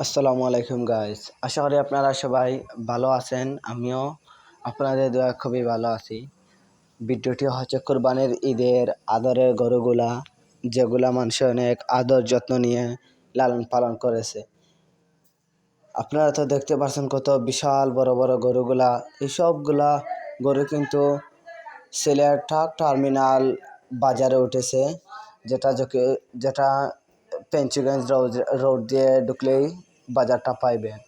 আসসালামু আলাইকুম গাইস, আশা করি আপনারা সবাই ভালো আছেন। আমিও আপনাদের দোয়া খুবই ভালো আছি। ভিডিওটি হচ্ছে কোরবানির ঈদের আদরের গরুগুলা, যেগুলা মানুষ অনেক আদর যত্ন নিয়ে লালন পালন করেছে। আপনারা তো দেখতে পাচ্ছেন কত বিশাল বড় বড় গরুগুলা। এই সবগুলা গরু কিন্তু সিলেট টার্মিনাল বাজারে উঠেছে, যেটা পেঞ্চুগঞ্জ রোড দিয়ে ঢুকলেই বাজারটা পাইবেন।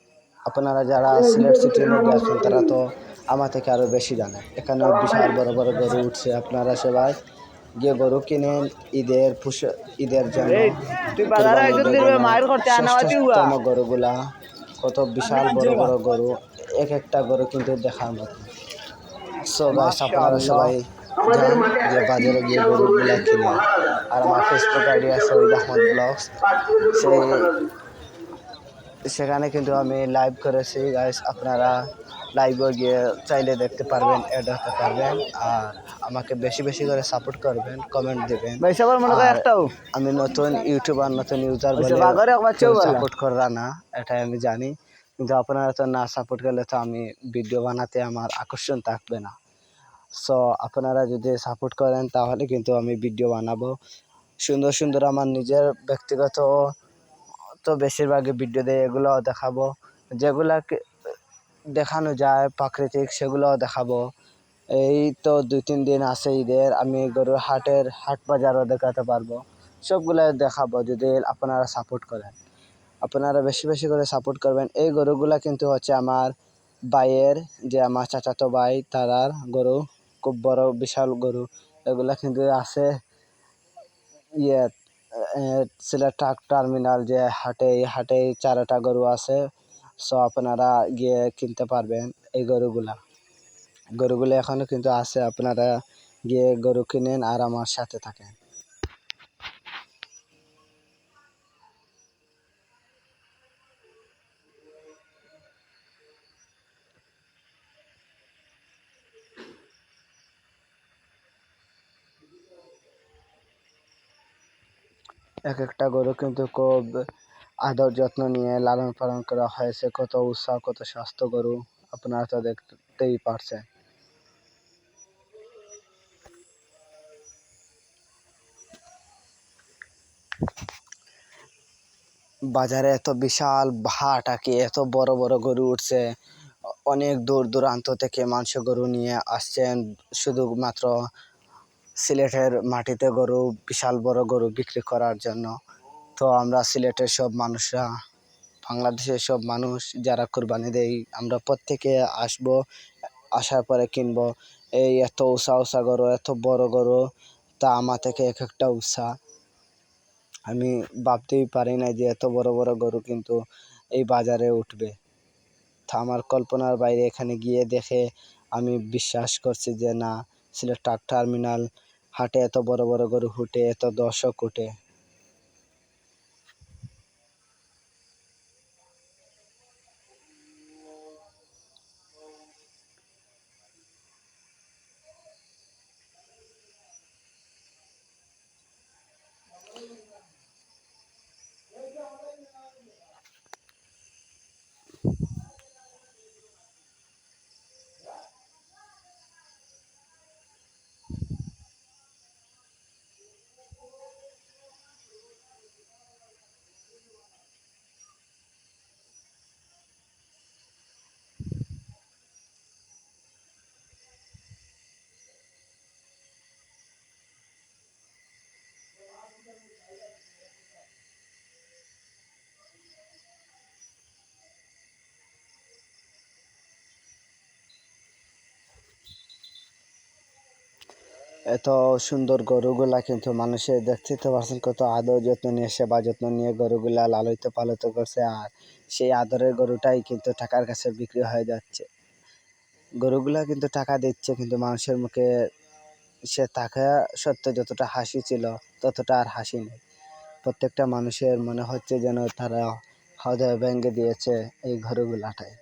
আপনারা যারা সিলেট সিটির মধ্যে আছেন তারা তো আমার থেকে আরও বেশি জানেন। এখানে বিশাল বড় বড় গরু উঠছে। আপনারা সবাই গিয়ে গরু কিনেন ঈদের জন্য। কোরবানি ঈদের জন্য শ্রেষ্ঠতম গরুগুলা, কত বিশাল বড় বড় গরু, এক একটা গরু কিন্তু দেখার মতো। সো গাইস, আপনারা সবাই যান, গিয়ে বাজারে গিয়ে গরুগুলা কিনে। আর আমার ফেসবুক আইডি আছে ওই আহমদ ব্লগস, সেখানে কিন্তু আমি লাইভ করেছি গাইস। আপনারা লাইভে গিয়ে চাইলে দেখতে পারবেন, অ্যাড হতে পারবেন। আর আমাকে বেশি বেশি করে সাপোর্ট করবেন, কমেন্ট দেবেন। আর আমি নতুন ইউটিউবার, নতুন ইউজার বলে কেউ সাপোর্ট কররা না, এটাই আমি জানি। কিন্তু আপনারা তো না সাপোর্ট করলে তো আমি ভিডিও বানাতে আমার আকর্ষণ থাকবে না। সো আপনারা যদি সাপোর্ট করেন তাহলে কিন্তু আমি ভিডিও বানাবো সুন্দর সুন্দর। আমার নিজের ব্যক্তিগত তো বেশিরভাগই ভিডিও দিয়ে এগুলোও দেখাবো, যেগুলা দেখানো যায় প্রাকৃতিক, সেগুলোও দেখাবো। এই তো 2-3 দিন আছে ঈদের, আমি গরুর হাট বাজারও দেখাতে পারবো। সবগুলো দেখাবো যদি আপনারা সাপোর্ট করেন। আপনারা বেশি বেশি করে সাপোর্ট করবেন। এই গরুগুলা কিন্তু হচ্ছে আমার ভাইয়ের, যে আমার চাচাতো ভাই, তারার গরু, খুব বড় বিশাল গরু। এগুলা কিন্তু আছে ইয়ে সিলেট টার্মিনাল যে হাটে, এই হাটে 4টা গরু আছে। সো আপনারা গিয়ে কিনতে পারবেন এই গরুগুলো এখনো কিন্তু আছে। আপনারা গিয়ে গরু কিনেন আর আমার সাথে থাকেন। এক একটা গরু কিন্তু খুব আদর যত্ন নিয়ে লালন পালন করা হয়েছে, কত উৎসাহ, কত স্বাস্থ্য গরু। আপনারা তো দেখতেই পারছেন। বাজারে এত বিশাল হাট, কি এত বড় বড় গরু উঠছে। অনেক দূর দূরান্ত থেকে মানুষ গরু নিয়ে আসছেন শুধুমাত্র সিলেটের মাটিতে গরু, বিশাল বড় গরু বিক্রি করার জন্য। তো আমরা সিলেটের সব মানুষরা, বাংলাদেশের সব মানুষ যারা কোরবানি দেই, আমরা প্রত্যেকে আসবো, আসার পরে কিনবো। এই এত উষা গরু, এত বড় গরু, তা আমার থেকে এক একটা উষা। আমি ভাবতেই পারি না যে এত বড় বড় গরু কিন্তু এই বাজারে উঠবে। তা আমার কল্পনার বাইরে। এখানে গিয়ে দেখে আমি বিশ্বাস করছি যে না, সিলেট টার্মিনাল হাটে এত বড় বড় গরু উঠে, এত দর্শক উঠে। এত সুন্দর গরুগুলা কিন্তু মানুষের দেখতে তো পারছেন কত আদর যত্ন নিয়ে, সেবা যত্ন নিয়ে গরুগুলা লালিত পালিত করছে। আর সেই আদরের গরুটাই কিন্তু টাকার কাছে বিক্রি হয়ে যাচ্ছে। গরুগুলা কিন্তু টাকা দিচ্ছে, কিন্তু মানুষের মুখে সে টাকা সত্ত্বেও যতটা হাসি ছিল ততটা আর হাসি নেই। প্রত্যেকটা মানুষের মনে হচ্ছে যেন তারা হৃদয় ভেঙে দিয়েছে এই গরুগুলাটাই।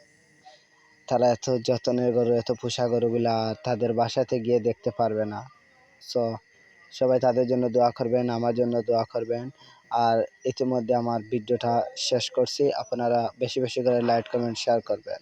তারা এত যত্নের গরু, এত পোষা গরুগুলা তাদের বাসাতে গিয়ে দেখতে পারবে না। সো সবাই তাদের জন্য দোয়া করবেন, আমার জন্য দোয়া করবেন। আর ইতিমধ্যে আমার ভিডিওটা শেষ করছি, আপনারা বেশি বেশি করে লাইক কমেন্ট শেয়ার করবেন।